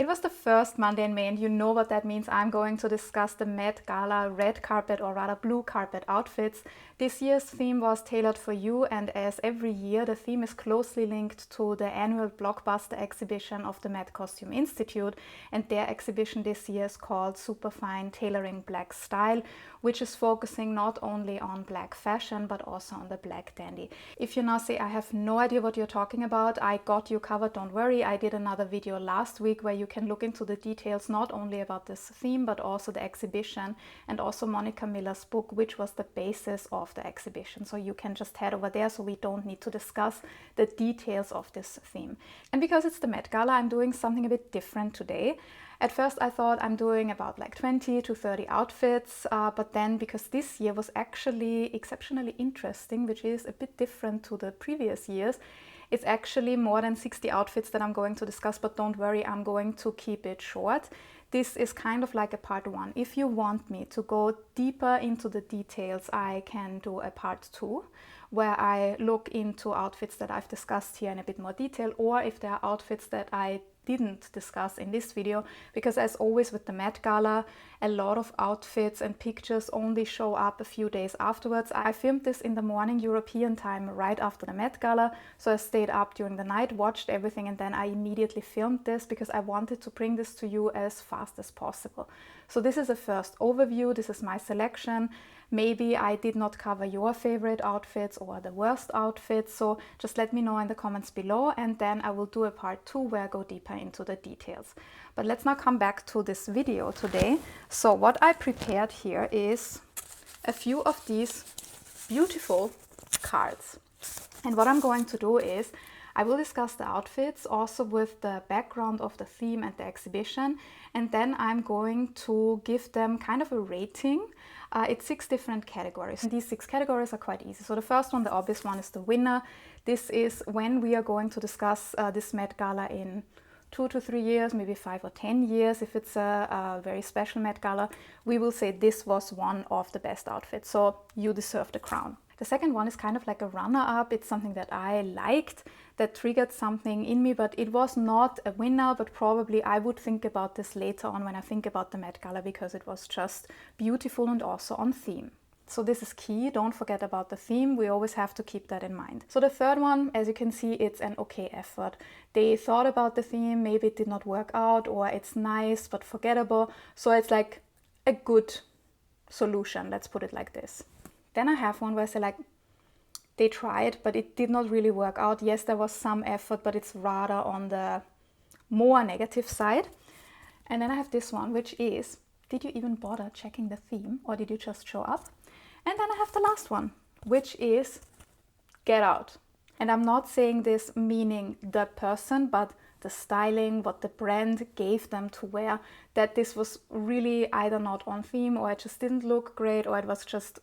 was the first Monday in May, and you know what that means. I'm going to discuss the Met Gala red carpet, or rather blue carpet outfits. This year's theme was tailored for you, and as every year, the theme is closely linked to the annual blockbuster exhibition of the Met Costume Institute, and their exhibition this year is called Superfine, Tailoring Black Style, which is focusing not only on black fashion, but also on the black dandy. If you now say, I have no idea what you're talking about, I got you covered, don't worry. I did another video last week where you can look into the details not only about this theme, but also the exhibition, and also Monica Miller's book, which was the basis of the exhibition. So you can just head over there, so we don't need to discuss the details of this theme. And because it's the Met Gala, I'm doing something a bit different today. At first I thought I'm doing about like 20 to 30 outfits, but then because this year was actually exceptionally interesting, which is a bit different to the previous years, it's actually more than 60 outfits that I'm going to discuss, but don't worry, I'm going to keep it short. This is kind of like a part one. If you want me to go deeper into the details, I can do a part two, where I look into outfits that I've discussed here in a bit more detail, or if there are outfits that I didn't discuss in this video, because as always with the Met Gala, a lot of outfits and pictures only show up a few days afterwards. I filmed this in the morning European time right after the Met Gala, so I stayed up during the night, watched everything, and then I immediately filmed this because I wanted to bring this to you as fast as possible. So this is a first overview, this is my selection. Maybe I did not cover your favorite outfits or the worst outfits, so just let me know in the comments below, and then I will do a part two where I go deeper into the details. But let's now come back to this video today. So what I prepared here is a few of these beautiful cards. And what I'm going to do is I will discuss the outfits also with the background of the theme and the exhibition, and then I'm going to give them kind of a rating. It's 6 different categories. And these 6 categories are quite easy. So the first one, the obvious one, is the winner. This is when we are going to discuss this Met Gala in 2 to 3 years, maybe 5 or 10 years. If it's a very special Met Gala, we will say this was one of the best outfits. So you deserve the crown. The second one is kind of like a runner-up. It's something that I liked, that triggered something in me, but it was not a winner, but probably I would think about this later on when I think about the Met Gala, because it was just beautiful and also on theme. So this is key, don't forget about the theme, we always have to keep that in mind. So the third one, as you can see, it's an okay effort. They thought about the theme, maybe it did not work out, or it's nice but forgettable, so it's like a good solution, let's put it like this. Then I have one where I say like, they tried, but it did not really work out. Yes, there was some effort, but it's rather on the more negative side. And then I have this one, which is, did you even bother checking the theme, or did you just show up? And then I have the last one, which is, get out. And I'm not saying this meaning the person, but the styling, what the brand gave them to wear, that this was really either not on theme, or it just didn't look great, or it was just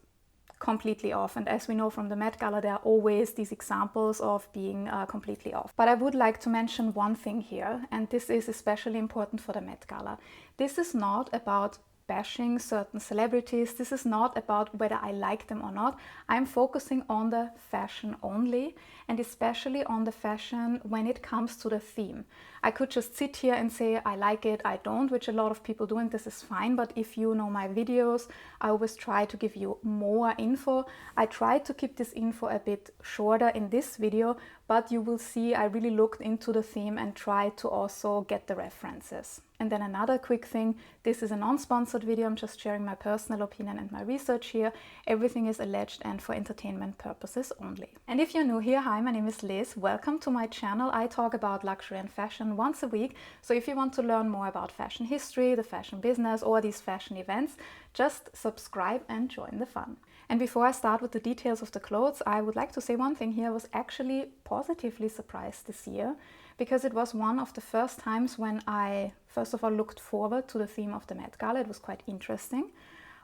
completely off. And as we know from the Met Gala, there are always these examples of being completely off. But I would like to mention one thing here, and this is especially important for the Met Gala. This is not about bashing certain celebrities. This is not about whether I like them or not. I'm focusing on the fashion only, and especially on the fashion when it comes to the theme. I could just sit here and say I like it, I don't, which a lot of people do, and this is fine. But if you know my videos, I always try to give you more info. I tried to keep this info a bit shorter in this video, but you will see I really looked into the theme and tried to also get the references. And then another quick thing, this is a non-sponsored video, I'm just sharing my personal opinion and my research here. Everything is alleged and for entertainment purposes only. And if you're new here, hi, my name is Liz. Welcome to my channel. I talk about luxury and fashion once a week. So if you want to learn more about fashion history, the fashion business, or these fashion events, just subscribe and join the fun. And before I start with the details of the clothes, I would like to say one thing here. I was actually positively surprised this year, because it was one of the first times when I, first of all, looked forward to the theme of the Met Gala. It was quite interesting,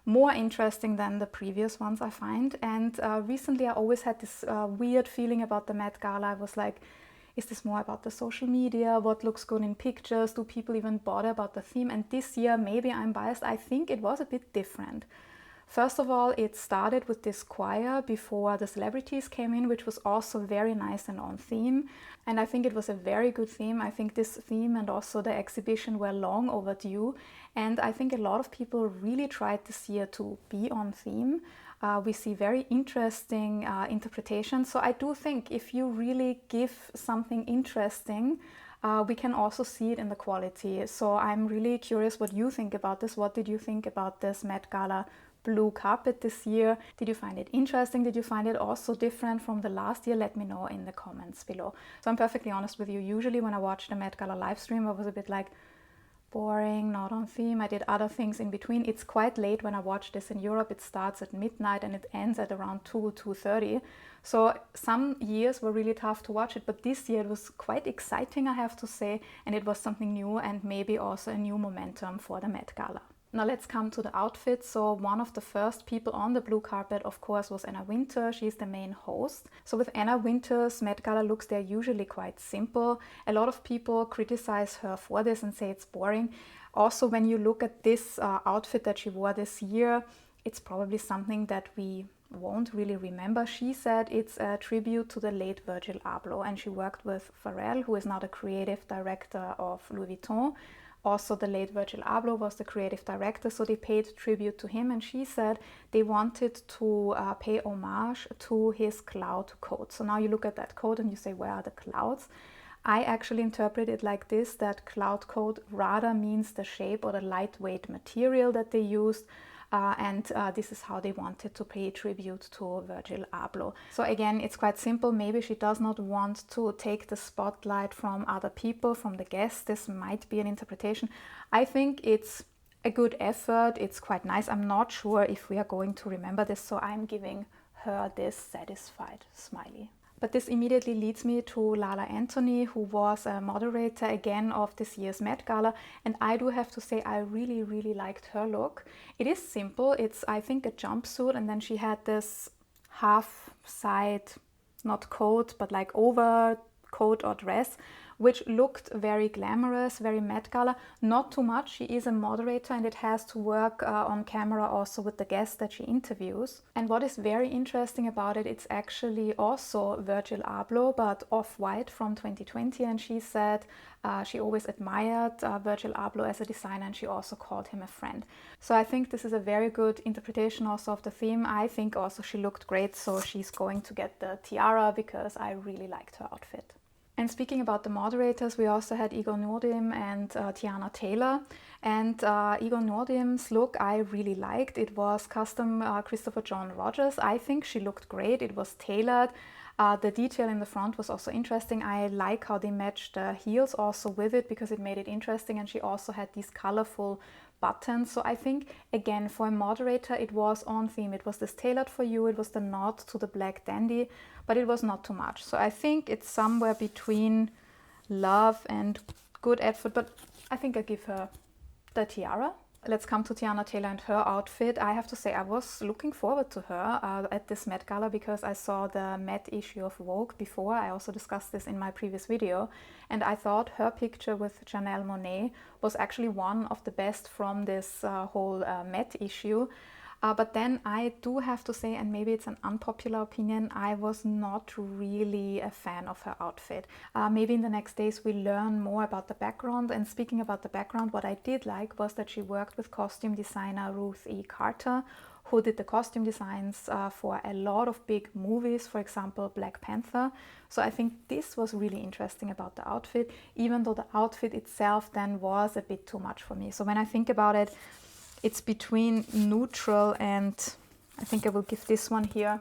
more interesting than the previous ones, I find. And recently I always had this weird feeling about the Met Gala. I was like, is this more about the social media? What looks good in pictures? Do people even bother about the theme? And this year, maybe I'm biased, I think it was a bit different. First of all, it started with this choir before the celebrities came in, which was also very nice and on theme. And I think it was a very good theme. I think this theme and also the exhibition were long overdue. And I think a lot of people really tried this year to be on theme. We see very interesting interpretations. So I do think if you really give something interesting, we can also see it in the quality. So I'm really curious what you think about this. What did you think about this Met Gala blue carpet this year? Did you find it interesting? Did you find it also different from the last year? Let me know in the comments below. So I'm perfectly honest with you. Usually when I watch the Met Gala live stream, I was a bit like, boring, not on theme. I did other things in between. It's quite late when I watch this in Europe. It starts at midnight and it ends at around 2:30. So some years were really tough to watch it, but this year it was quite exciting, I have to say, and it was something new and maybe also a new momentum for the Met Gala. Now let's come to the outfits. So one of the first people on the blue carpet, of course, was Anna Wintour. She's the main host. So with Anna Wintour's Met Gala looks, they're usually quite simple. A lot of people criticize her for this and say it's boring. Also, when you look at this outfit that she wore this year, it's probably something that we won't really remember. She said it's a tribute to the late Virgil Abloh, and she worked with Pharrell, who is now the creative director of Louis Vuitton. Also, the late Virgil Abloh was the creative director, so they paid tribute to him, and she said they wanted to pay homage to his cloud coat. So now you look at that coat and you say, where are the clouds? I actually interpret it like this, that cloud coat rather means the shape or the lightweight material that they used. And this is how they wanted to pay tribute to Virgil Abloh. So again, it's quite simple. Maybe she does not want to take the spotlight from other people, from the guests. This might be an interpretation. I think it's a good effort. It's quite nice. I'm not sure if we are going to remember this, so I'm giving her this satisfied smiley. But this immediately leads me to Lala Anthony, who was a moderator again of this year's Met Gala. And I do have to say, I really, really liked her look. It is simple. It's, I think, a jumpsuit. And then she had this half side, not coat, but like overcoat or dress, which looked very glamorous, very Met Gala. Not too much. She is a moderator and it has to work on camera also with the guests that she interviews. And what is very interesting about it, it's actually also Virgil Abloh, but off-white from 2020. And she said she always admired Virgil Abloh as a designer, and she also called him a friend. So I think this is a very good interpretation also of the theme. I think also she looked great, so she's going to get the tiara because I really liked her outfit. And speaking about the moderators, we also had Igor Nwodim and Teyana Taylor. And Igor Nwodim's look I really liked. It was custom Christopher John Rogers. I think she looked great. It was tailored. The detail in the front was also interesting. I like how they matched the heels also with it because it made it interesting. And she also had these colorful buttons. So I think, again, for a moderator, it was on theme. It was this tailored for you. It was the nod to the black dandy, but it was not too much. So I think it's somewhere between love and good effort, but I think I give her the tiara. Let's come to Teyana Taylor and her outfit. I have to say I was looking forward to her at this Met Gala because I saw the Met issue of Vogue before. I also discussed this in my previous video, and I thought her picture with Janelle Monae was actually one of the best from this whole Met issue. But then I do have to say, and maybe it's an unpopular opinion, I was not really a fan of her outfit. Maybe in the next days we learn more about the background. And speaking about the background, what I did like was that she worked with costume designer Ruth E. Carter, who did the costume designs for a lot of big movies, for example, Black Panther. So I think this was really interesting about the outfit, even though the outfit itself then was a bit too much for me. So when I think about it, it's between neutral and I think I will give this one here.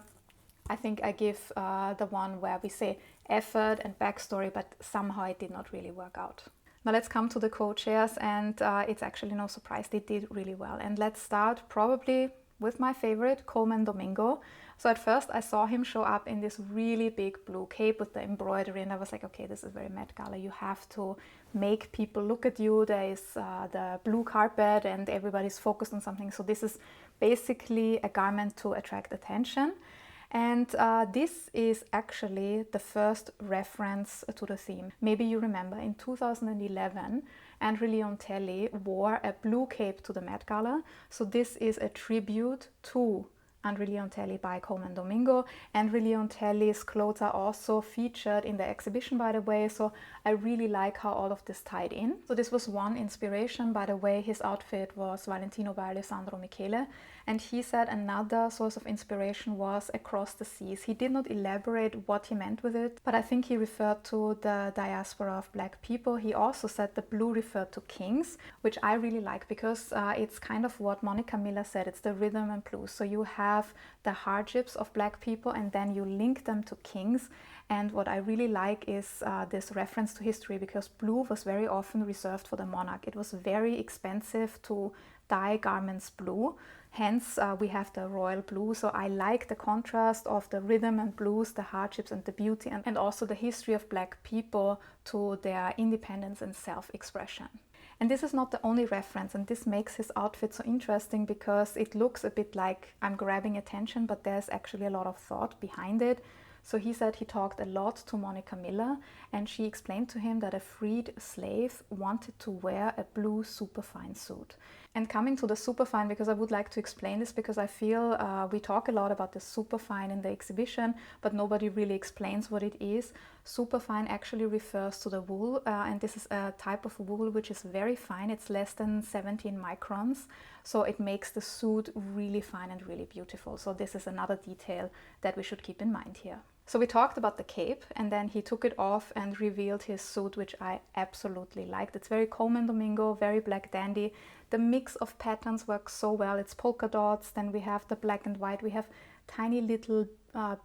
I think I give the one where we say effort and backstory, but somehow it did not really work out. Now let's come to the co-chairs, and it's actually no surprise, they did really well. And let's start probably with my favorite, Colman Domingo. So at first I saw him show up in this really big blue cape with the embroidery, and I was like, okay, this is very Met Gala. You have to make people look at you. There is the blue carpet and everybody's focused on something. So this is basically a garment to attract attention. And this is actually the first reference to the theme. Maybe you remember in 2011, Andrew Leontelli wore a blue cape to the Met Gala. So this is a tribute to Andrew Leontelli by Colman Domingo. Andrew Leontelli's clothes are also featured in the exhibition, by the way, so I really like how all of this tied in. So this was one inspiration. By the way, his outfit was Valentino by Alessandro Michele, and he said another source of inspiration was Across the Seas. He did not elaborate what he meant with it, but I think he referred to the diaspora of Black people. He also said the blue referred to kings, which I really like because it's kind of what Monica Miller said, it's the rhythm and blues. So you have the hardships of Black people and then you link them to kings. And what I really like is this reference to history, because blue was very often reserved for the monarch. It was very expensive to dye garments blue. Hence, we have the royal blue. So I like the contrast of the rhythm and blues, the hardships and the beauty, and also the history of Black people to their independence and self-expression. And this is not the only reference, and this makes his outfit so interesting because it looks a bit like I'm grabbing attention, but there's actually a lot of thought behind it. So he said he talked a lot to Monica Miller, and she explained to him that a freed slave wanted to wear a blue Superfine suit. And coming to the Superfine, because I would like to explain this, because I feel we talk a lot about the Superfine in the exhibition, but nobody really explains what it is. Superfine actually refers to the wool, and this is a type of wool which is very fine. It's less than 17 microns, so it makes the suit really fine and really beautiful. So this is another detail that we should keep in mind here. So we talked about the cape, and then he took it off and revealed his suit, which I absolutely liked. It's very Colman Domingo, very Black dandy. The mix of patterns works so well. It's polka dots, then we have the black and white, we have tiny little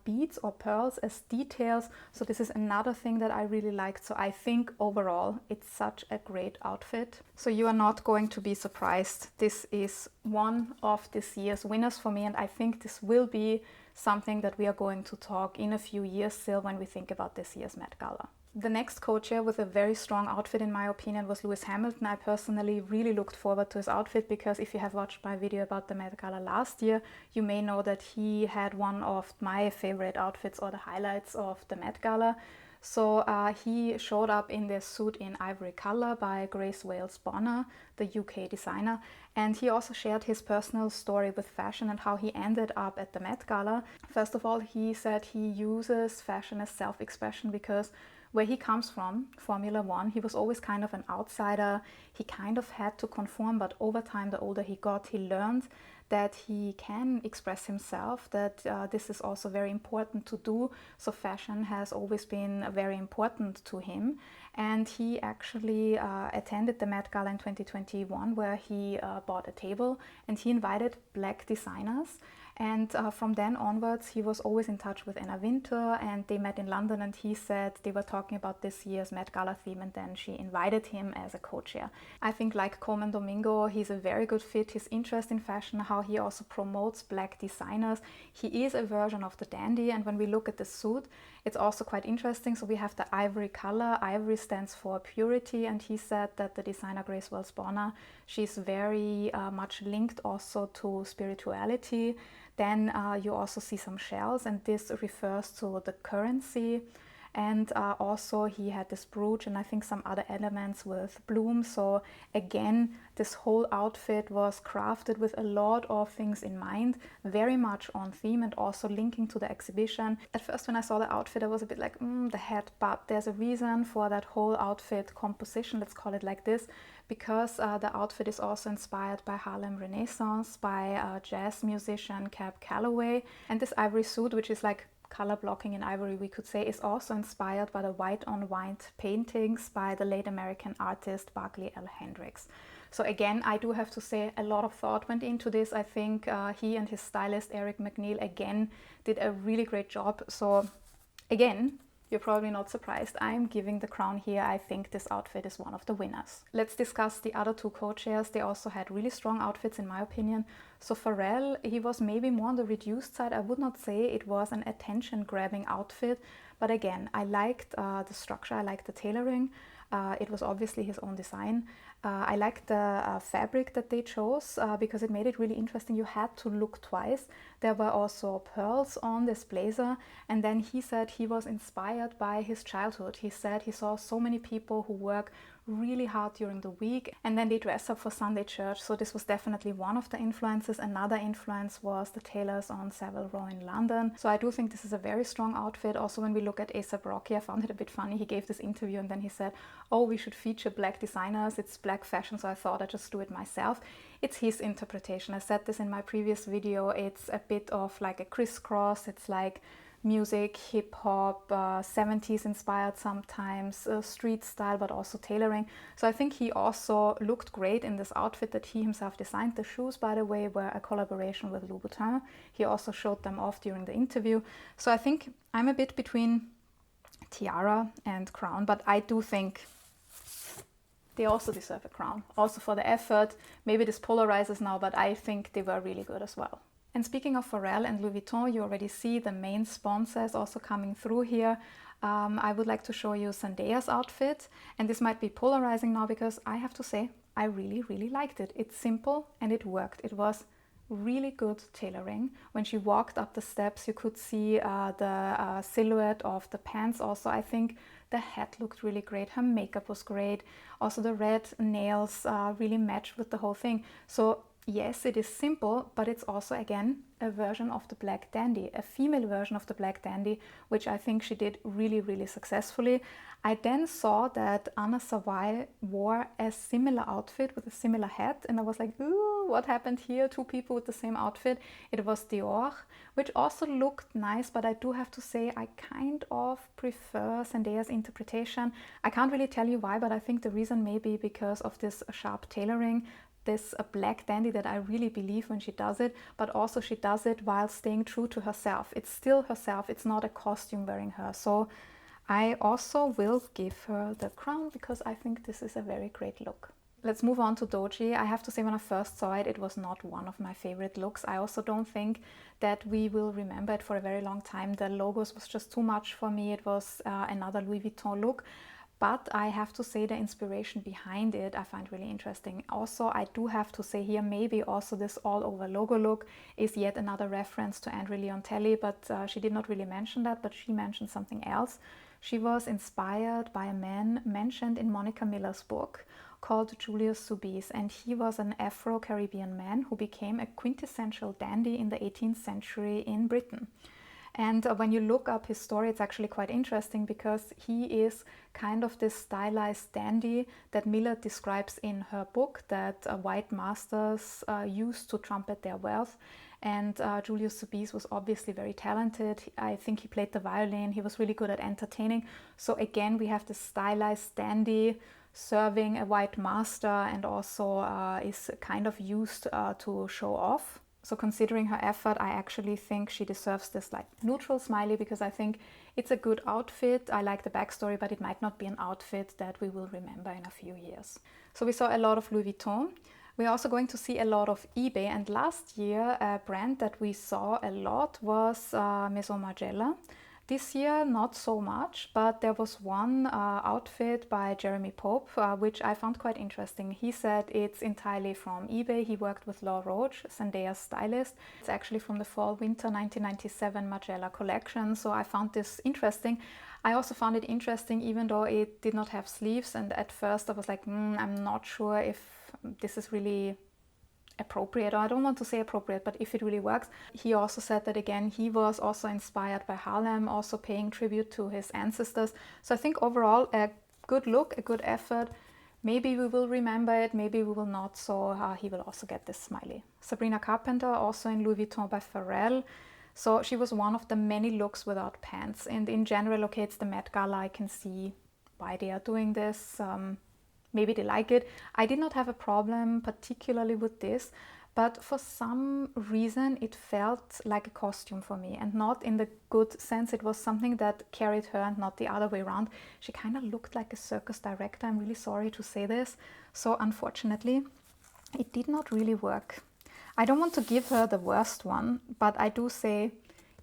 beads or pearls as details. So this is another thing that I really liked. So I think overall it's such a great outfit. So you are not going to be surprised. This is one of this year's winners for me, and I think this will be something that we are going to talk in a few years still when we think about this year's Met Gala. The next co-chair with a very strong outfit, in my opinion, was Lewis Hamilton. I personally really looked forward to his outfit because if you have watched my video about the Met Gala last year, you may know that he had one of my favorite outfits or the highlights of the Met Gala. So he showed up in this suit in ivory color by Grace Wales Bonner, the UK designer, and he also shared his personal story with fashion and how he ended up at the Met Gala. First of all, he said he uses fashion as self-expression because where he comes from, Formula One, he was always kind of an outsider. He kind of had to conform, but over time, the older he got, he learned that he can express himself, that this is also very important to do. So fashion has always been very important to him. And he actually attended the Met Gala in 2021, where he bought a table and he invited Black designers. And from then onwards, he was always in touch with Anna Wintour, and they met in London, and he said they were talking about this year's Met Gala theme, and then she invited him as a co-chair. I think, like Colman Domingo, he's a very good fit. His interest in fashion, how he also promotes Black designers. He is a version of the dandy, and when we look at the suit, it's also quite interesting. So we have the ivory color. Ivory stands for purity, and he said that the designer Grace Wales Bonner, she's very much linked also to spirituality. Then you also see some shells, and this refers to the currency. And also he had this brooch and I think some other elements with blooms. So again, this whole outfit was crafted with a lot of things in mind, very much on theme and also linking to the exhibition. At first when I saw the outfit, I was a bit like, the hat, but there's a reason for that whole outfit composition, let's call it like this, because the outfit is also inspired by Harlem Renaissance, by jazz musician Cab Calloway. And this ivory suit, which is like color blocking in ivory, we could say, is also inspired by the white on white paintings by the late American artist Barclay L. Hendricks. So again, I do have to say a lot of thought went into this. I think he and his stylist Eric McNeil again did a really great job. So again, you're probably not surprised. I'm giving the crown here. I think this outfit is one of the winners. Let's discuss the other two co-chairs. They also had really strong outfits in my opinion. So Pharrell, he was maybe more on the reduced side. I would not say it was an attention-grabbing outfit, but again, I liked the structure, I liked the tailoring. It was obviously his own design. I liked the fabric that they chose because it made it really interesting. You had to look twice. There were also pearls on this blazer, and then he said he was inspired by his childhood. He said he saw so many people who work really hard during the week and then they dress up for Sunday church, so this was definitely one of the influences. Another influence was the tailors on Savile Row in London, so I do think this is a very strong outfit. Also, when we look at A$AP Rocky, I found it a bit funny. He gave this interview and then he said, oh, we should feature black designers, it's black fashion, so I thought I'd just do it myself. It's his interpretation. I said this in my previous video. It's a bit of like a crisscross. It's like music, hip-hop, 70s inspired sometimes, street style, but also tailoring. So I think he also looked great in this outfit that he himself designed. The shoes, by the way, were a collaboration with Louboutin. He also showed them off during the interview. So I think I'm a bit between tiara and crown, but I do think they also deserve a crown, also for the effort. Maybe this polarizes now, but I think they were really good as well. And speaking of Pharrell and Louis Vuitton, you already see the main sponsors also coming through here. I would like to show you Zendaya's outfit, and this might be polarizing now because I have to say I really, really liked it. It's simple and it worked. It was really good tailoring. When she walked up the steps, you could see the silhouette of the pants. Also, I think the hat looked really great. Her makeup was great. Also, the red nails really matched with the whole thing. So yes, it is simple, but it's also, again, a version of the Black Dandy, a female version of the Black Dandy, which I think she did really, really successfully. I then saw that Anna Sawai wore a similar outfit with a similar hat, and I was like, ooh, what happened here? Two people with the same outfit. It was Dior, which also looked nice, but I do have to say I kind of prefer Zendaya's interpretation. I can't really tell you why, but I think the reason may be because of this sharp tailoring, this black dandy that I really believe when she does it, but also she does it while staying true to herself. It's still herself, it's not a costume wearing her. So I also will give her the crown because I think this is a very great look. Let's move on to Doechii. I have to say, when I first saw it, it was not one of my favorite looks. I also don't think that we will remember it for a very long time. The logos was just too much for me. It was another Louis Vuitton look. But I have to say the inspiration behind it I find really interesting. Also, I do have to say here, maybe also this all-over logo look is yet another reference to Andre Leontelli, but she did not really mention that, but she mentioned something else. She was inspired by a man mentioned in Monica Miller's book called Julius Soubise, and he was an Afro-Caribbean man who became a quintessential dandy in the 18th century in Britain. And when you look up his story, it's actually quite interesting because he is kind of this stylized dandy that Miller describes in her book that white masters used to trumpet their wealth. And Julius Soubise was obviously very talented. I think he played the violin. He was really good at entertaining. So again, we have this stylized dandy serving a white master and also is kind of used to show off. So considering her effort, I actually think she deserves this like neutral smiley because I think it's a good outfit. I like the backstory, but it might not be an outfit that we will remember in a few years. So we saw a lot of Louis Vuitton. We're also going to see a lot of eBay, and last year a brand that we saw a lot was Maison Margiela. This year, not so much, but there was one outfit by Jeremy Pope, which I found quite interesting. He said it's entirely from eBay. He worked with Law Roach, Zendaya's stylist. It's actually from the Fall-Winter 1997 Margiela collection, so I found this interesting. I also found it interesting even though it did not have sleeves, and at first I was like, I'm not sure if this is really appropriate, or I don't want to say appropriate, but if it really works. He also said that again he was also inspired by Harlem, also paying tribute to his ancestors. So I think overall a good look, a good effort. Maybe we will remember it, maybe we will not, so he will also get this smiley. Sabrina Carpenter, also in Louis Vuitton by Pharrell. So she was one of the many looks without pants, and in general, okay, it's the Met Gala, I can see why they are doing this. Maybe they like it. I did not have a problem particularly with this, but for some reason it felt like a costume for me, and not in the good sense. It was something that carried her and not the other way around. She kind of looked like a circus director. I'm really sorry to say this. So unfortunately, it did not really work. I don't want to give her the worst one, but I do say,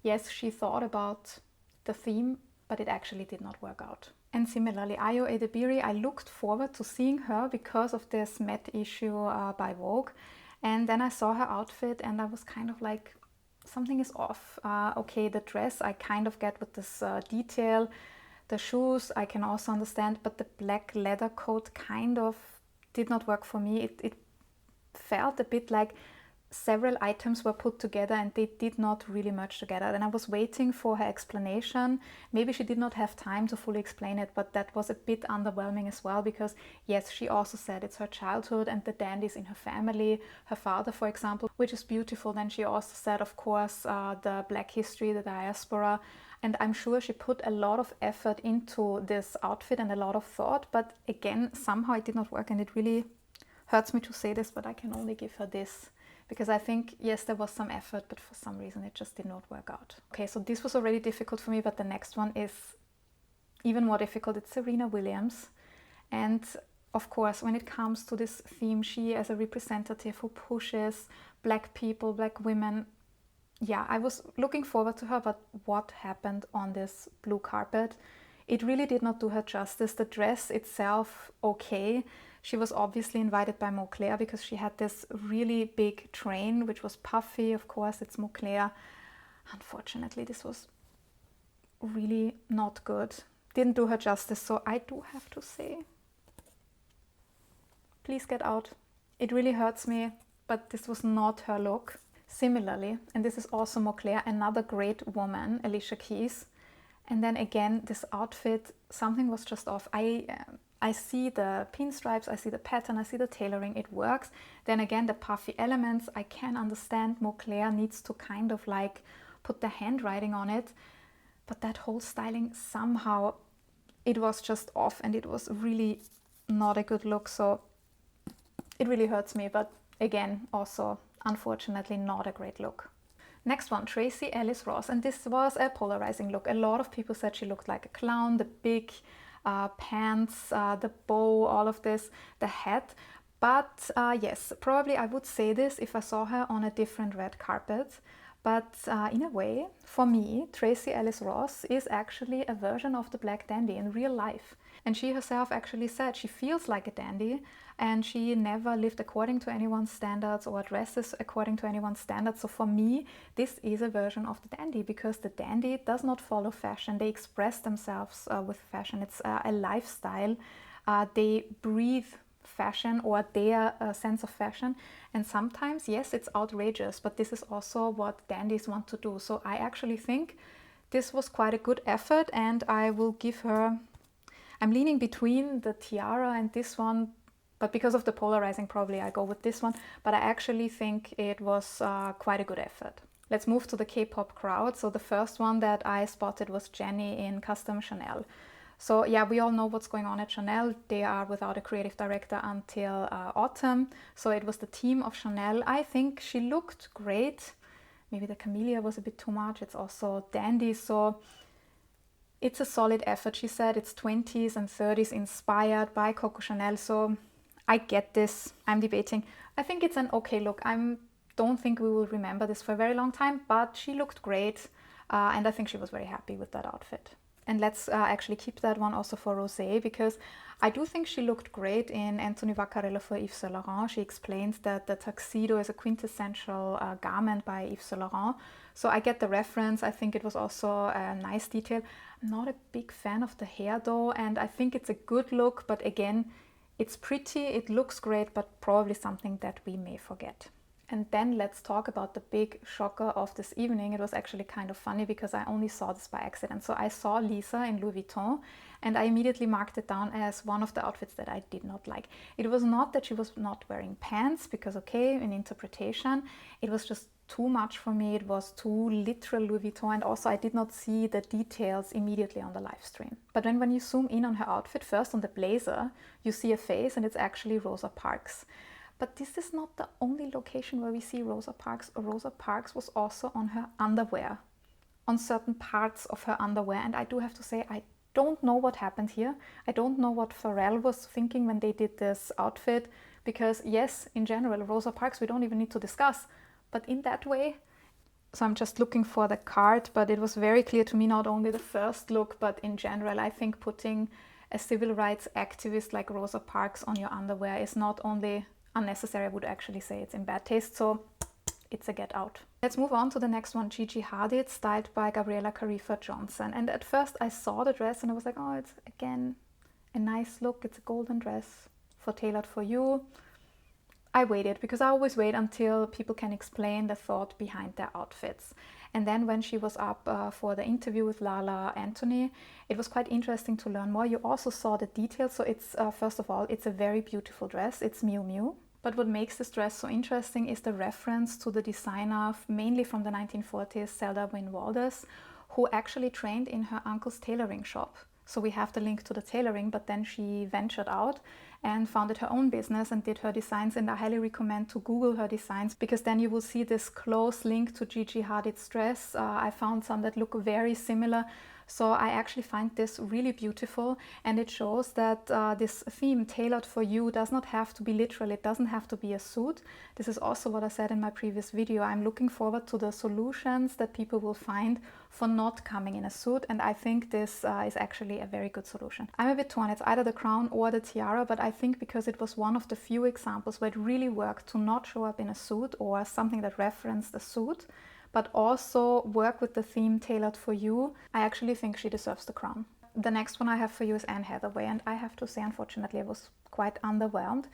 yes, she thought about the theme, but it actually did not work out. And similarly, Ayo Edebiri, I looked forward to seeing her because of this Met issue by Vogue. And then I saw her outfit and I was kind of like, something is off. Okay, the dress I kind of get with this detail. The shoes I can also understand, but the black leather coat kind of did not work for me. It felt a bit like several items were put together and they did not really merge together. And I was waiting for her explanation. Maybe she did not have time to fully explain it, but that was a bit underwhelming as well, because yes, she also said it's her childhood and the dandies in her family, her father, for example, which is beautiful. Then she also said, of course, the Black history, the diaspora. And I'm sure she put a lot of effort into this outfit and a lot of thought, but again, somehow it did not work, and it really hurts me to say this, but I can only give her this. Because I think, yes, there was some effort, but for some reason it just did not work out. Okay, so this was already difficult for me, but the next one is even more difficult. It's Serena Williams. And of course, when it comes to this theme, she as a representative who pushes Black people, Black women, yeah, I was looking forward to her, but what happened on this blue carpet? It really did not do her justice. The dress itself, okay. She was obviously invited by Moncler because she had this really big train, which was puffy. Of course, it's Moncler. Unfortunately, this was really not good. Didn't do her justice, so I do have to say, please get out. It really hurts me, but this was not her look. Similarly, and this is also Moncler, another great woman, Alicia Keys. And then again, this outfit, something was just off. I see the pinstripes, I see the pattern, I see the tailoring, it works. Then again, the puffy elements, I can understand Moncler needs to kind of like put the handwriting on it. But that whole styling, somehow, it was just off and it was really not a good look. So it really hurts me, but again, also, unfortunately, not a great look. Next one, Tracey Ellis Ross, and this was a polarizing look. A lot of people said she looked like a clown, the big pants, the bow, all of this, the hat. But yes, probably I would say this if I saw her on a different red carpet. But in a way, for me, Tracey Ellis Ross is actually a version of the Black dandy in real life. And she herself actually said she feels like a dandy and she never lived according to anyone's standards or dresses according to anyone's standards. So for me, this is a version of the dandy because the dandy does not follow fashion. They express themselves with fashion. It's a lifestyle. They breathe fashion or their sense of fashion. And sometimes, yes, it's outrageous, but this is also what dandies want to do. So I actually think this was quite a good effort and I will give her... I'm leaning between the tiara and this one, but because of the polarizing, probably I go with this one. But I actually think it was quite a good effort. Let's move to the K-pop crowd. So the first one that I spotted was Jennie in Custom Chanel. So yeah, we all know what's going on at Chanel. They are without a creative director until autumn. So it was the team of Chanel. I think she looked great. Maybe the camellia was a bit too much. It's also dandy. So it's a solid effort, she said. It's 20s and 30s inspired by Coco Chanel. So I get this. I'm debating. I think it's an okay look. I don't think we will remember this for a very long time, but she looked great. And I think she was very happy with that outfit. And let's actually keep that one also for Rosé, because I do think she looked great in Anthony Vaccarello for Yves Saint Laurent. She explains that the tuxedo is a quintessential garment by Yves Saint Laurent. So I get the reference. I think it was also a nice detail. I'm not a big fan of the hair though, and I think it's a good look, but again, it's pretty, it looks great, but probably something that we may forget. And then let's talk about the big shocker of this evening. It was actually kind of funny because I only saw this by accident. So I saw Lisa in Louis Vuitton and I immediately marked it down as one of the outfits that I did not like. It was not that she was not wearing pants, because okay, in interpretation, it was just too much for me. It was too literal Louis Vuitton, and also I did not see the details immediately on the live stream. But when you zoom in on her outfit, first on the blazer, you see a face and it's actually Rosa Parks. But this is not the only location where we see Rosa Parks. Rosa Parks was also on her underwear, on certain parts of her underwear. And I do have to say, I don't know what happened here. I don't know what Pharrell was thinking when they did this outfit. Because yes, in general, Rosa Parks, we don't even need to discuss. But in that way, So I'm just looking for the card, but it was very clear to me, not only the first look, but in general, I think putting a civil rights activist like Rosa Parks on your underwear is not only unnecessary, I would actually say it's in bad taste. So it's a get out. Let's move on to the next one, Gigi Hadid, styled by Gabriella Carifa Johnson. And at first I saw the dress and I was like, oh, it's again a nice look. It's a golden dress for Tailored for You. I waited because I always wait until people can explain the thought behind their outfits. And then when she was up for the interview with Lala Anthony, it was quite interesting to learn more. You also saw the details. So it's, first of all, it's a very beautiful dress. It's Miu Miu. But what makes this dress so interesting is the reference to the designer, mainly from the 1940s, Zelda Wynne Waldes, who actually trained in her uncle's tailoring shop. So we have the link to the tailoring, but then she ventured out and founded her own business and did her designs. And I highly recommend to Google her designs, because then you will see this close link to Gigi Hadid's dress. I found some that look very similar. So I actually find this really beautiful, and it shows that this theme, Tailored for You, does not have to be literal. It doesn't have to be a suit. This is also what I said in my previous video. I'm looking forward to the solutions that people will find for not coming in a suit, and I think this is actually a very good solution. I'm a bit torn. It's either the crown or the tiara, but I think because it was one of the few examples where it really worked to not show up in a suit or something that referenced a suit, but also work with the theme Tailored for You, I actually think she deserves the crown. The next one I have for you is Anne Hathaway, and I have to say, unfortunately, I was quite underwhelmed.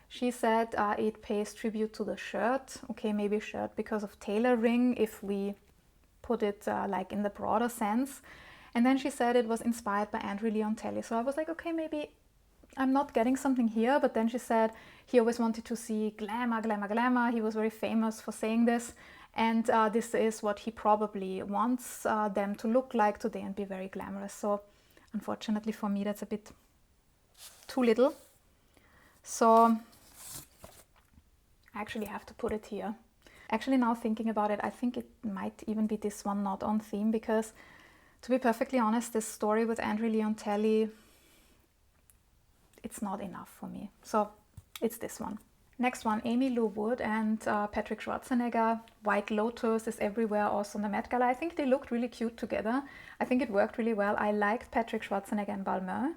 She said it pays tribute to the shirt. Okay, maybe shirt because of tailoring, if we put it like in the broader sense. And then she said it was inspired by Andrew Leontelli. So I was like, okay, maybe I'm not getting something here. But then she said he always wanted to see glamour, glamour, glamour. He was very famous for saying this. And this is what he probably wants them to look like today and be very glamorous. So unfortunately for me, that's a bit too little. So I actually have to put it here. Actually, now thinking about it, I think it might even be this one not on theme, because to be perfectly honest, this story with Andrew Leontelli, it's not enough for me. So it's this one. Next one, Amy Lou Wood and Patrick Schwarzenegger. White Lotus is everywhere, also on the Met Gala. I think they looked really cute together. I think it worked really well. I liked Patrick Schwarzenegger and Balmain.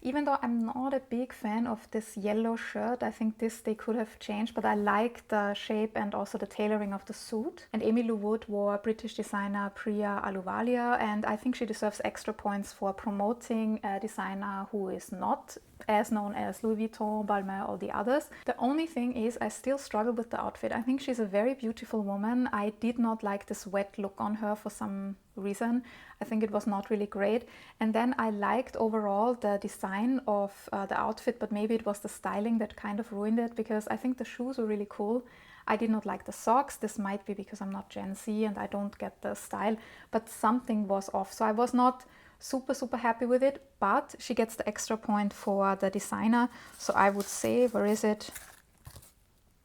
Even though I'm not a big fan of this yellow shirt, I think this they could have changed, but I like the shape and also the tailoring of the suit. And Amy Lou Wood wore British designer Priya Ahluwalia, and I think she deserves extra points for promoting a designer who is not as known as Louis Vuitton, Balmain, or the others. The only thing is I still struggle with the outfit. I think she's a very beautiful woman. I did not like this wet look on her for some reason. I think it was not really great. And then I liked overall the design of the outfit, but maybe it was the styling that kind of ruined it, because I think the shoes were really cool. I did not like the socks. This might be because I'm not Gen Z and I don't get the style, but something was off. So I was not super happy with it, but she gets the extra point for the designer. So I would say, where is it?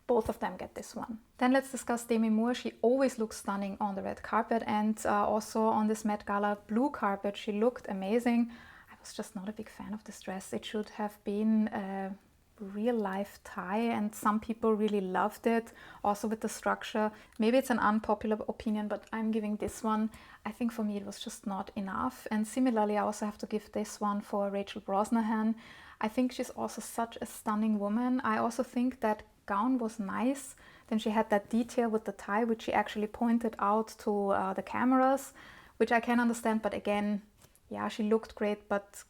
Both of them get this one. Then let's discuss Demi Moore. She always looks stunning on the red carpet, and also on this Met Gala blue carpet, she looked amazing. I was just not a big fan of this dress. It should have been a real life tie, and some people really loved it, also with the structure. Maybe it's an unpopular opinion, but I'm giving this one. I think for me it was just not enough. And similarly, I also have to give this one for Rachel Brosnahan. I think she's also such a stunning woman. I also think that gown was nice. Then she had that detail with the tie, which she actually pointed out to the cameras, which I can understand. But again, yeah, she looked great, but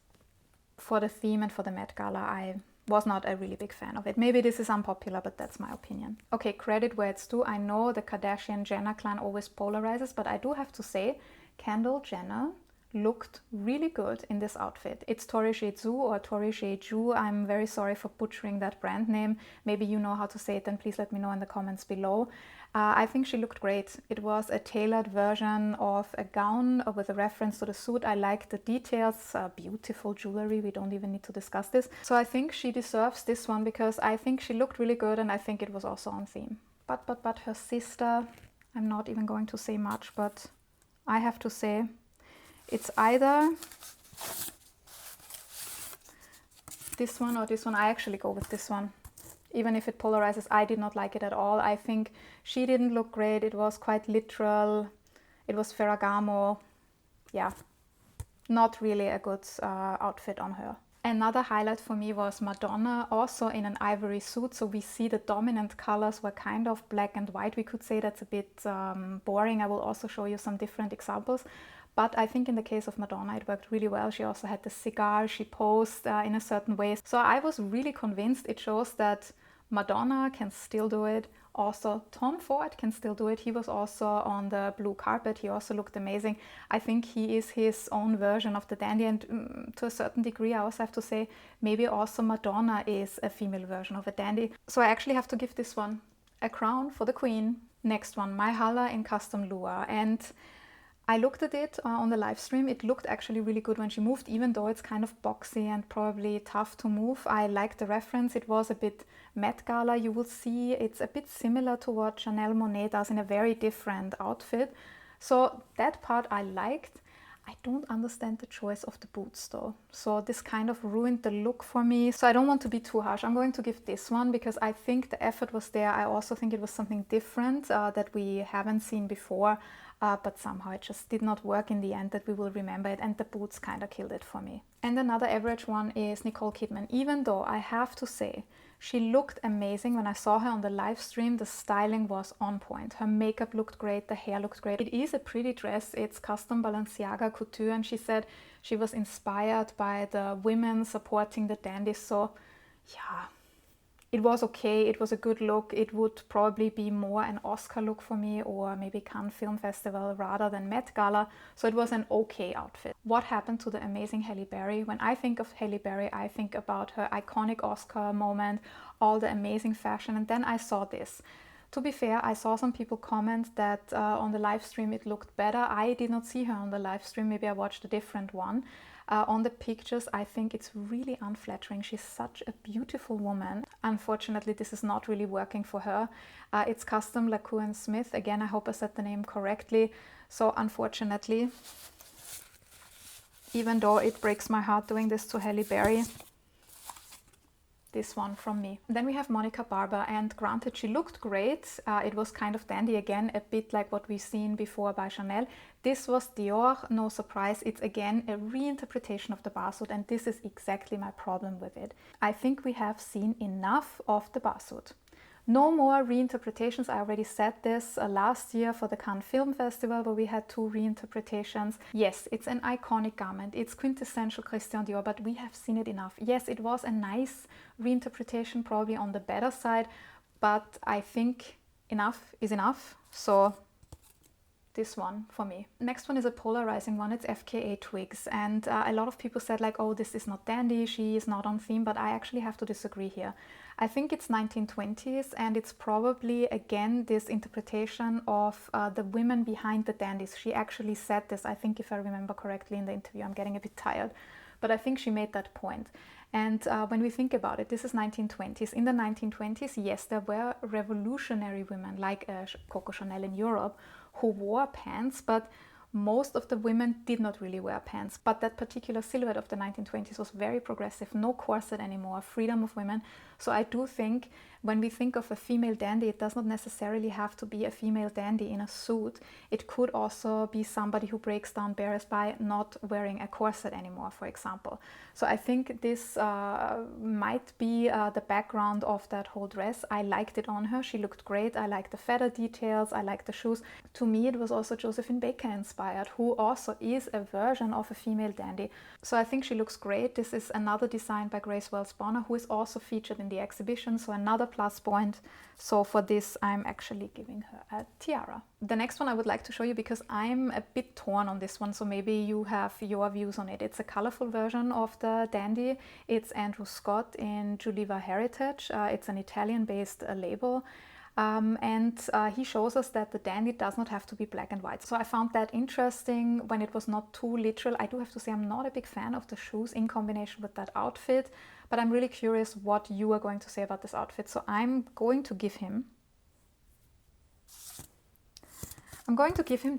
for the theme and for the Met Gala, I was not a really big fan of it. Maybe this is unpopular, but that's my opinion. Okay, credit where it's due. I know the Kardashian-Jenner clan always polarizes, but I do have to say, Kendall Jenner looked really good in this outfit. It's Tori Jeju or Tori Jeju. I'm very sorry for butchering that brand name. Maybe you know how to say it, then please let me know in the comments below. I think she looked great. It was a tailored version of a gown with a reference to the suit. I like the details, beautiful jewelry. We don't even need to discuss this. So I think she deserves this one because I think she looked really good and I think it was also on theme. But her sister, I'm not even going to say much, but I have to say it's either this one or this one. I actually go with this one. Even if it polarizes, I did not like it at all. I think she didn't look great. It was quite literal. It was Ferragamo. Yeah, not really a good outfit on her. Another highlight for me was Madonna, also in an ivory suit. So we see the dominant colors were kind of black and white. We could say that's a bit boring. I will also show you some different examples. But I think in the case of Madonna, it worked really well. She also had the cigar, she posed in a certain way. So I was really convinced. It shows that Madonna can still do it. Also, Tom Ford can still do it. He was also on the blue carpet. He also looked amazing. I think he is his own version of the dandy, and to a certain degree, I also have to say, maybe also Madonna is a female version of a dandy. So I actually have to give this one a crown for the queen. Next one, Myha'la in custom lua. And I looked at it on the live stream. It looked actually really good when she moved, even though it's kind of boxy and probably tough to move. I liked the reference. It was a bit Met Gala. You will see it's a bit similar to what Janelle Monae does in a very different outfit. So that part I liked. I don't understand the choice of the boots though. So this kind of ruined the look for me. So I don't want to be too harsh. I'm going to give this one because I think the effort was there. I also think it was something different that we haven't seen before. But somehow it just did not work in the end that we will remember it, and the boots kind of killed it for me. And another average one is Nicole Kidman. Even though I have to say, she looked amazing when I saw her on the live stream. The styling was on point. Her makeup looked great, the hair looked great. It is a pretty dress. It's custom Balenciaga couture, and she said she was inspired by the women supporting the dandies. So yeah, it was okay, it was a good look. It would probably be more an Oscar look for me, or maybe Cannes Film Festival rather than Met Gala. So it was an okay outfit. What happened to the amazing Halle Berry? When I think of Halle Berry, I think about her iconic Oscar moment, all the amazing fashion, and then I saw this. To be fair, I saw some people comment that on the live stream it looked better. I did not see her on the live stream, maybe I watched a different one. On the pictures, I think it's really unflattering. She's such a beautiful woman. Unfortunately, this is not really working for her. It's custom LaCour & Smith. Again, I hope I said the name correctly. So unfortunately, even though it breaks my heart doing this to Halle Berry, this one from me. Then we have Monica Barber, and granted she looked great. It was kind of dandy again, a bit like what we've seen before by Chanel. This was Dior, no surprise. It's again a reinterpretation of the barsuit, and this is exactly my problem with it. I think we have seen enough of the barsuit. No more reinterpretations. I already said this last year for the Cannes Film Festival, where we had 2 reinterpretations. Yes, it's an iconic garment. It's quintessential Christian Dior, but we have seen it enough. Yes, it was a nice reinterpretation, probably on the better side, but I think enough is enough. So this one for me. Next one is a polarizing one. It's FKA Twigs, and a lot of people said like, oh, this is not dandy, she is not on theme, but I actually have to disagree here. I think it's 1920s, and it's probably again this interpretation of the women behind the dandies. She actually said this, I think, if I remember correctly in the interview. I'm getting a bit tired, but I think she made that point. And when we think about it, this is 1920s. In the 1920s, yes, there were revolutionary women like Coco Chanel in Europe who wore pants, but most of the women did not really wear pants. But that particular silhouette of the 1920s was very progressive, no corset anymore, freedom of women. So I do think when we think of a female dandy, it does not necessarily have to be a female dandy in a suit. It could also be somebody who breaks down barriers by not wearing a corset anymore, for example. So I think this might be the background of that whole dress. I liked it on her. She looked great. I liked the feather details. I liked the shoes. To me, it was also Josephine Baker inspired, who also is a version of a female dandy. So I think she looks great. This is another design by Grace Wells Bonner, who is also featured in the exhibition. So another plus point. So for this, I'm actually giving her a tiara. The next one I would like to show you because I'm a bit torn on this one, so maybe you have your views on it. It's a colorful version of the dandy. It's Andrew Scott in Juliva Heritage. It's an Italian-based label. And he shows us that the dandy does not have to be black and white. So I found that interesting when it was not too literal. I do have to say I'm not a big fan of the shoes in combination with that outfit, but I'm really curious what you are going to say about this outfit. So I'm going to give him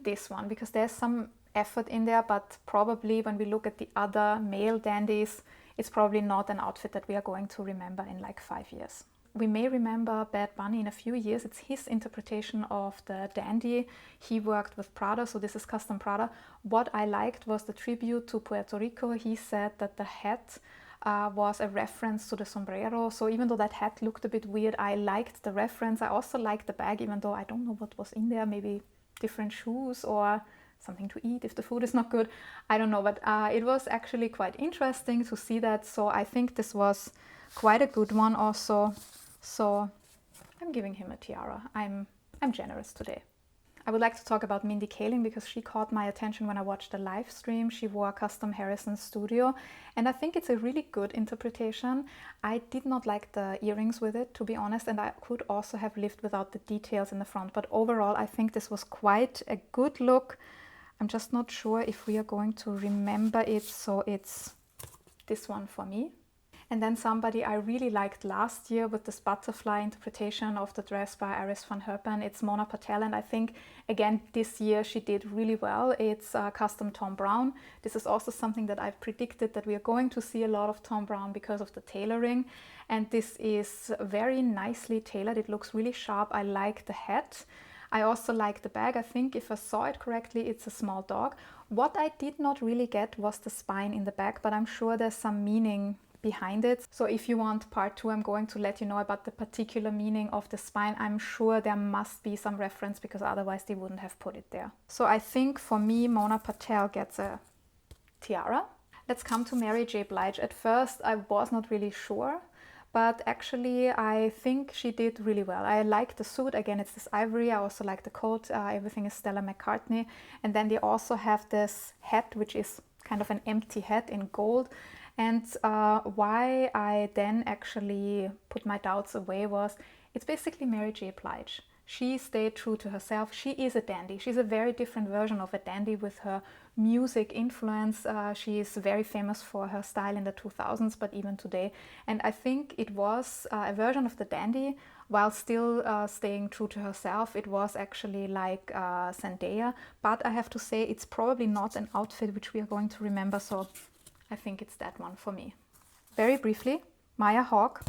this one because there's some effort in there, but probably when we look at the other male dandies, it's probably not an outfit that we are going to remember in like 5 years. We may remember Bad Bunny in a few years. It's his interpretation of the dandy. He worked with Prada, so this is custom Prada. What I liked was the tribute to Puerto Rico. He said that the hat was a reference to the sombrero. So even though that hat looked a bit weird, I liked the reference. I also liked the bag, even though I don't know what was in there. Maybe different shoes or something to eat if the food is not good. I don't know, but it was actually quite interesting to see that. So I think this was quite a good one also. So I'm giving him a tiara. I'm generous today. I would like to talk about Mindy Kaling because she caught my attention when I watched the live stream. She wore custom Harrison Studio, and I think it's a really good interpretation. I did not like the earrings with it, to be honest, and I could also have lived without the details in the front. But overall, I think this was quite a good look. I'm just not sure if we are going to remember it, so it's this one for me. And then somebody I really liked last year with this butterfly interpretation of the dress by Iris van Herpen, it's Mona Patel, and I think again this year she did really well. It's custom Thom Browne. This is also something that I've predicted, that we are going to see a lot of Thom Browne because of the tailoring, and this is very nicely tailored. It looks really sharp. I like the hat. I also like the bag. I think if I saw it correctly, it's a small dog. What I did not really get was the spine in the back, but I'm sure there's some meaning behind it. So if you want part 2, I'm going to let you know about the particular meaning of the spine. I'm sure there must be some reference because otherwise they wouldn't have put it there. So I think for me, Mona Patel gets a tiara. Let's come to Mary J. Blige. At first, I was not really sure, but actually I think she did really well. I like the suit. Again, it's this ivory. I also like the coat. Everything is Stella McCartney. And then they also have this hat, which is kind of an empty hat in gold. And why I then actually put my doubts away was, it's basically Mary J. Blige. She stayed true to herself. She is a dandy. She's a very different version of a dandy with her music influence. She is very famous for her style in the 2000s, but even today. And I think it was a version of the dandy while still staying true to herself. It was actually like Zendaya, but I have to say it's probably not an outfit which we are going to remember, so I think it's that one for me. Very briefly, Maya Hawke.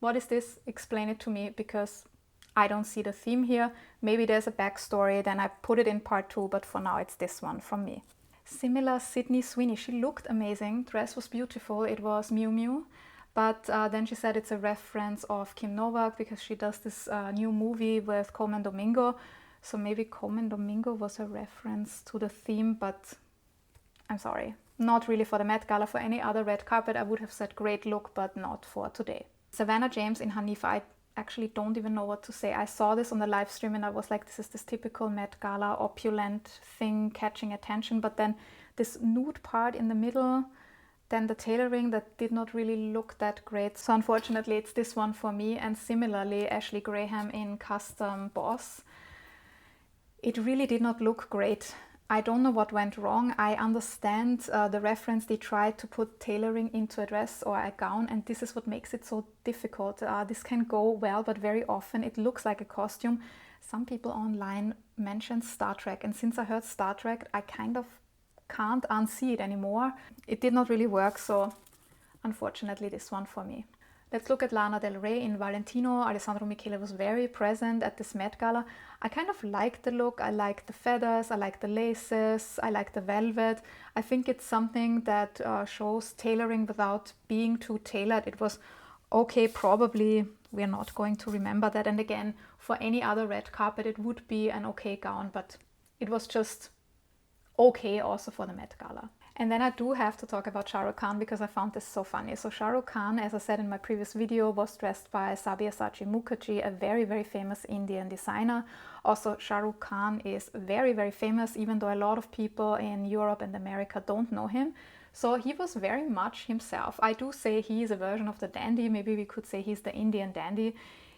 What is this? Explain it to me, because I don't see the theme here. Maybe there's a backstory, then I put it in part 2, but for now it's this one from me. Similar, Sydney Sweeney. She looked amazing. Dress was beautiful. It was Miu Miu. But then she said it's a reference of Kim Novak because she does this new movie with Colman Domingo. So maybe Colman Domingo was a reference to the theme, but I'm sorry. Not really for the Met Gala. For any other red carpet, I would have said great look, but not for today. Savannah James in Hanifa. I actually don't even know what to say. I saw this on the live stream and I was like, this is this typical Met Gala opulent thing catching attention. But then this nude part in the middle, then the tailoring that did not really look that great. So unfortunately, it's this one for me. And similarly, Ashley Graham in Custom Boss. It really did not look great. I don't know what went wrong. I understand the reference. They tried to put tailoring into a dress or a gown, and this is what makes it so difficult. This can go well, but very often it looks like a costume. Some people online mentioned Star Trek, and since I heard Star Trek, I kind of can't unsee it anymore. It did not really work, so unfortunately this one for me. Let's look at Lana Del Rey in Valentino. Alessandro Michele was very present at this Met Gala. I kind of like the look. I like the feathers, I like the laces, I like the velvet. I think it's something that shows tailoring without being too tailored. It was okay, probably we're not going to remember that. And again, for any other red carpet, it would be an okay gown, but it was just okay also for the Met Gala. And then I do have to talk about Shah Rukh Khan because I found this so funny. So Shah Rukh Khan, as I said in my previous video, was dressed by Sabyasachi Mukherjee, a very, very famous Indian designer. Also, Shah Rukh Khan is very, very famous, even though a lot of people in Europe and America don't know him. So he was very much himself. I do say he is a version of the dandy. Maybe we could say he's the Indian dandy.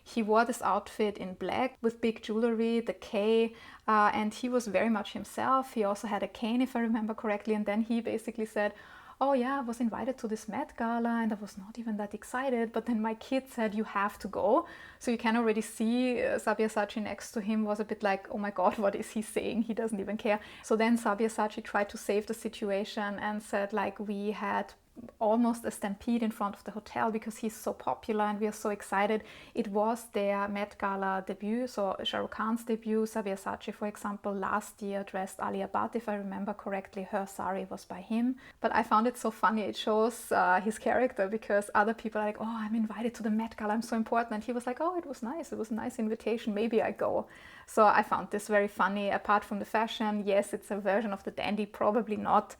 He wore this outfit in black with big jewelry, the K, and he was very much himself. He also had a cane, if I remember correctly, and then he basically said, oh yeah, I was invited to this Met Gala and I was not even that excited, but then my kid said you have to go. So you can already see Sabyasachi next to him was a bit like, oh my god, what is he saying? He doesn't even care. So then Sabyasachi tried to save the situation and said, like, we had almost a stampede in front of the hotel because he's so popular and we are so excited. It was their Met Gala debut, so Shah Rukh Khan's debut. Sabyasachi, for example, last year dressed Alia Bhatt, if I remember correctly. Her sari was by him. But I found it so funny. It shows his character because other people are like, oh, I'm invited to the Met Gala, I'm so important. And he was like, oh, it was a nice invitation, maybe I go. So I found this very funny. Apart from the fashion, yes, it's a version of the dandy, probably not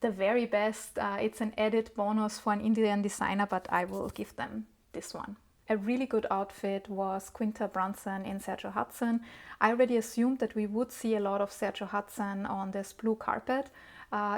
the very best. It's an added bonus for an Indian designer, but I will give them this one. A really good outfit was Quinta Brunson in Sergio Hudson. I already assumed that we would see a lot of Sergio Hudson on this blue carpet.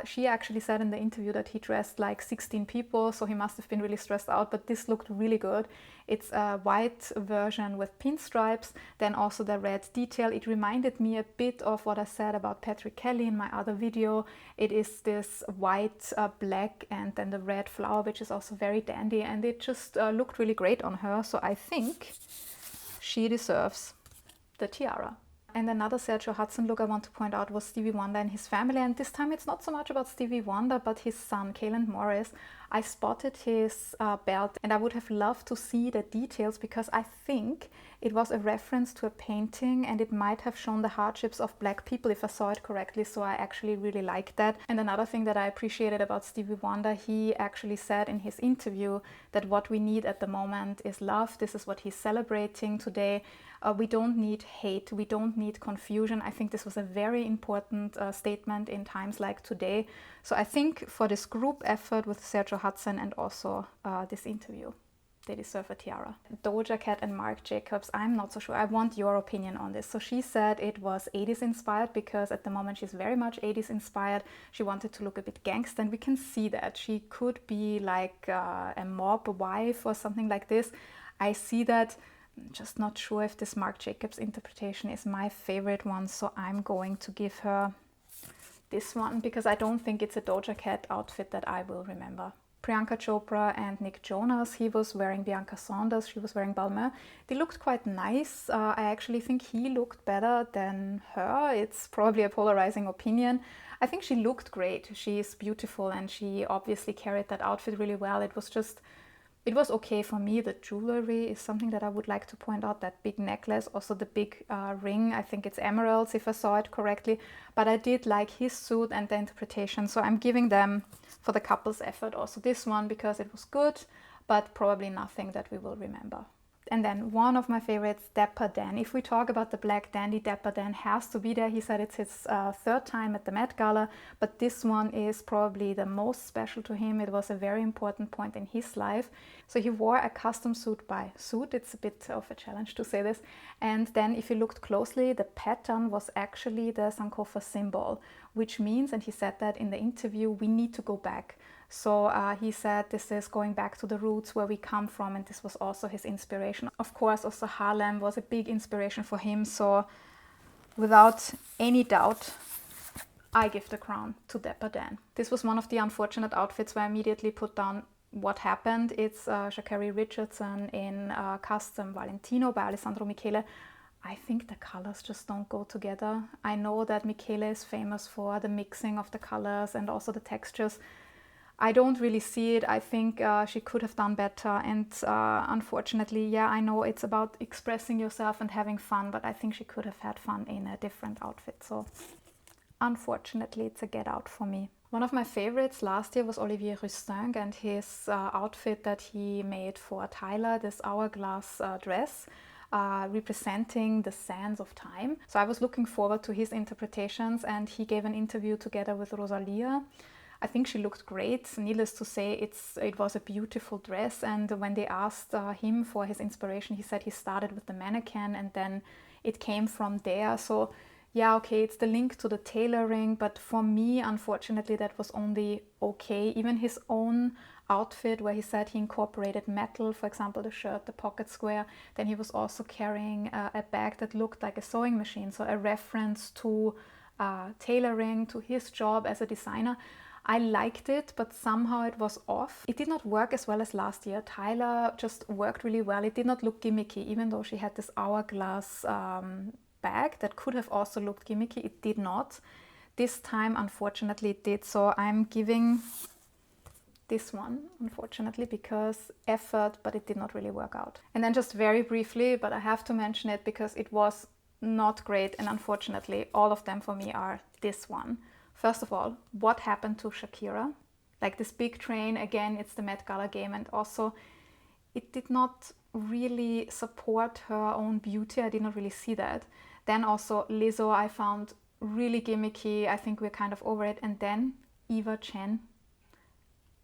She actually said in the interview that he dressed like 16 people, so he must have been really stressed out, but this looked really good. It's a white version with pinstripes, then also the red detail. It reminded me a bit of what I said about Patrick Kelly in my other video. It is this white, black, and then the red flower, which is also very dandy, and it just looked really great on her, so I think she deserves the tiara. And another Sergio Hudson look I want to point out was Stevie Wonder and his family. And this time it's not so much about Stevie Wonder, but his son, Kalen Morris. I spotted his belt and I would have loved to see the details because I think it was a reference to a painting and it might have shown the hardships of Black people if I saw it correctly. So I actually really liked that. And another thing that I appreciated about Stevie Wonder, he actually said in his interview that what we need at the moment is love. This is what he's celebrating today. We don't need hate, we don't need confusion. I think this was a very important statement in times like today. So I think for this group effort with Sergio Hudson and also this interview, they deserve a tiara. Doja Cat and Marc Jacobs, I'm not so sure. I want your opinion on this. So she said it was 80s inspired because at the moment she's very much 80s inspired. She wanted to look a bit gangster and we can see that. She could be like a mob wife or something like this. I see that. Just not sure if this Marc Jacobs interpretation is my favorite one, so I'm going to give her this one because I don't think it's a Doja Cat outfit that I will remember. Priyanka Chopra and Nick Jonas, he was wearing Bianca Saunders, she was wearing Balmain. They looked quite nice. I actually think he looked better than her. It's probably a polarizing opinion. I think she looked great. She is beautiful and she obviously carried that outfit really well. It was okay for me. The jewelry is something that I would like to point out. That big necklace, also the big ring. I think it's emeralds if I saw it correctly. But I did like his suit and the interpretation. So I'm giving them for the couple's effort also this one because it was good, but probably nothing that we will remember. And then one of my favorites, Dapper Dan. If we talk about the Black Dandy, Dapper Dan has to be there. He said it's his third time at the Met Gala, but this one is probably the most special to him. It was a very important point in his life. So he wore a custom suit by Suit. It's a bit of a challenge to say this. And then if you looked closely, the pattern was actually the Sankofa symbol, which means, and he said that in the interview, we need to go back. So he said this is going back to the roots where we come from, and this was also his inspiration. Of course, also Harlem was a big inspiration for him. So without any doubt, I give the crown to Dapper Dan. This was one of the unfortunate outfits where I immediately put down what happened. It's Sha'Carri Richardson in Custom Valentino by Alessandro Michele. I think the colors just don't go together. I know that Michele is famous for the mixing of the colors and also the textures. I don't really see it. I think she could have done better. And unfortunately, yeah, I know it's about expressing yourself and having fun, but I think she could have had fun in a different outfit. So unfortunately, it's a get out for me. One of my favorites last year was Olivier Rousteing and his outfit that he made for Tyler, this hourglass dress. Representing the sands of time. So I was looking forward to his interpretations and he gave an interview together with Rosalia. I think she looked great. Needless to say, it was a beautiful dress, and when they asked him for his inspiration, he said he started with the mannequin and then it came from there. So yeah, okay, it's the link to the tailoring, but for me, unfortunately, that was only okay. Even his own outfit where he said he incorporated metal, for example, the shirt, the pocket square, then he was also carrying a bag that looked like a sewing machine, so a reference to tailoring, to his job as a designer. I liked it, but somehow it was off. It did not work as well as last year. Tyler just worked really well. It did not look gimmicky, even though she had this hourglass bag that could have also looked gimmicky. It did not. This time, unfortunately, it did. So I'm giving this one, unfortunately, because effort, but it did not really work out. And then just very briefly, but I have to mention it because it was not great, and unfortunately all of them for me are this one. First of all, what happened to Shakira? Like this big train, again, it's the Met Gala game, and also it did not really support her own beauty. I did not really see that. Then also Lizzo I found really gimmicky. I think we're kind of over it. And then Eva Chen,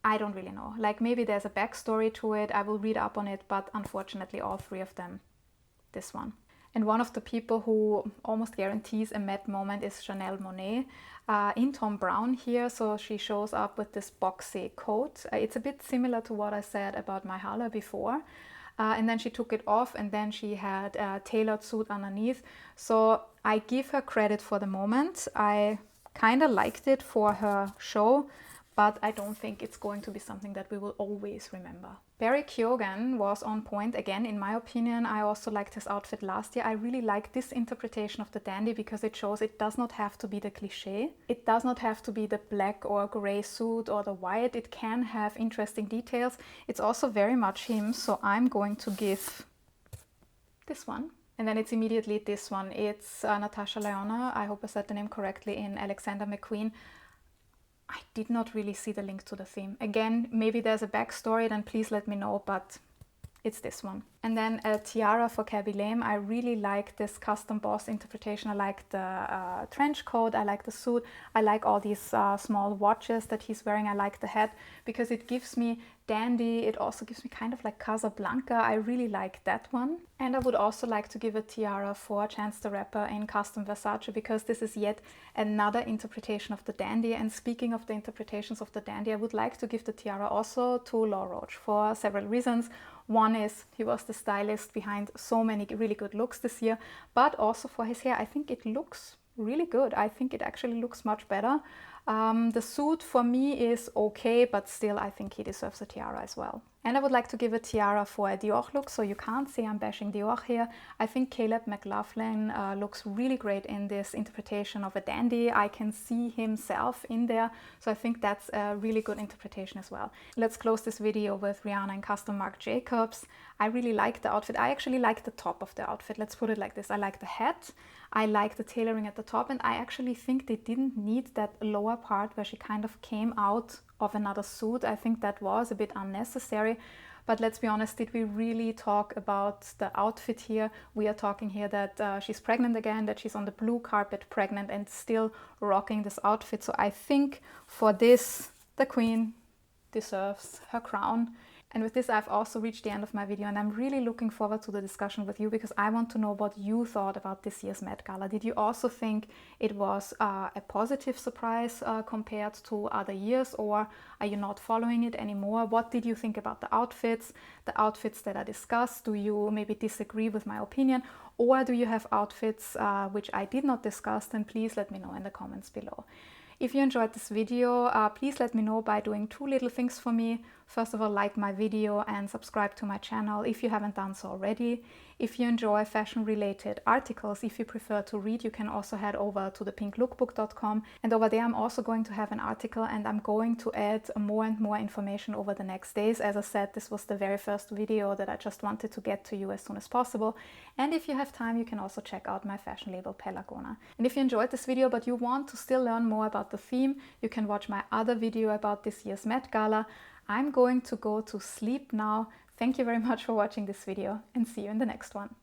I don't really know. Like maybe there's a backstory to it. I will read up on it, but unfortunately all three of them, this one. And one of the people who almost guarantees a Met moment is Janelle Monae in Thom Browne here. So she shows up with this boxy coat. It's a bit similar to what I said about Myha'la before. And then she took it off, and then she had a tailored suit underneath. So I give her credit for the moment. I kind of liked it for her show, but I don't think it's going to be something that we will always remember. Barry Keoghan was on point again, in my opinion. I also liked his outfit last year. I really like this interpretation of the dandy because it shows it does not have to be the cliche. It does not have to be the black or gray suit or the white. It can have interesting details. It's also very much him, so I'm going to give this one. And then it's immediately this one. It's Natasha Lyonne, I hope I said the name correctly, in Alexander McQueen. I did not really see the link to the theme. Again, maybe there's a backstory, then please let me know, but it's this one. And then a tiara for Khaby Lame. I really like this custom boss interpretation. I like the trench coat, I like the suit, I like all these small watches that he's wearing, I like the hat because it gives me dandy, it also gives me kind of like Casablanca. I really like that one. And I would also like to give a tiara for Chance the Rapper in Custom Versace because this is yet another interpretation of the dandy. And speaking of the interpretations of the dandy, I would like to give the tiara also to Law Roach for several reasons. One is he was the stylist behind so many really good looks this year, but also for his hair. I think it looks really good. I think it actually looks much better. The suit for me is okay, but still I think he deserves a tiara as well. And I would like to give a tiara for a Dior look, so you can't say I'm bashing Dior here. I think Caleb McLaughlin looks really great in this interpretation of a dandy. I can see himself in there, so I think that's a really good interpretation as well. Let's close this video with Rihanna in Custom Marc Jacobs. I really like the outfit. I actually like the top of the outfit. Let's put it like this. I like the hat. I like the tailoring at the top, and I actually think they didn't need that lower part where she kind of came out of another suit. I think that was a bit unnecessary, but let's be honest, did we really talk about the outfit here? We are talking here that she's pregnant again, that she's on the blue carpet pregnant and still rocking this outfit. So I think for this, the queen deserves her crown. And with this, I've also reached the end of my video, and I'm really looking forward to the discussion with you because I want to know what you thought about this year's Met Gala. Did you also think it was a positive surprise compared to other years, or are you not following it anymore? What did you think about the outfits that I discussed? Do you maybe disagree with my opinion, or do you have outfits which I did not discuss? Then please let me know in the comments below. If you enjoyed this video, please let me know by doing two little things for me. First of all, like my video and subscribe to my channel if you haven't done so already. If you enjoy fashion-related articles, if you prefer to read, you can also head over to thepinklookbook.com. And over there, I'm also going to have an article, and I'm going to add more and more information over the next days. As I said, this was the very first video that I just wanted to get to you as soon as possible. And if you have time, you can also check out my fashion label, Pelagona. And if you enjoyed this video, but you want to still learn more about the theme, you can watch my other video about this year's Met Gala. I'm going to go to sleep now. Thank you very much for watching this video, and see you in the next one.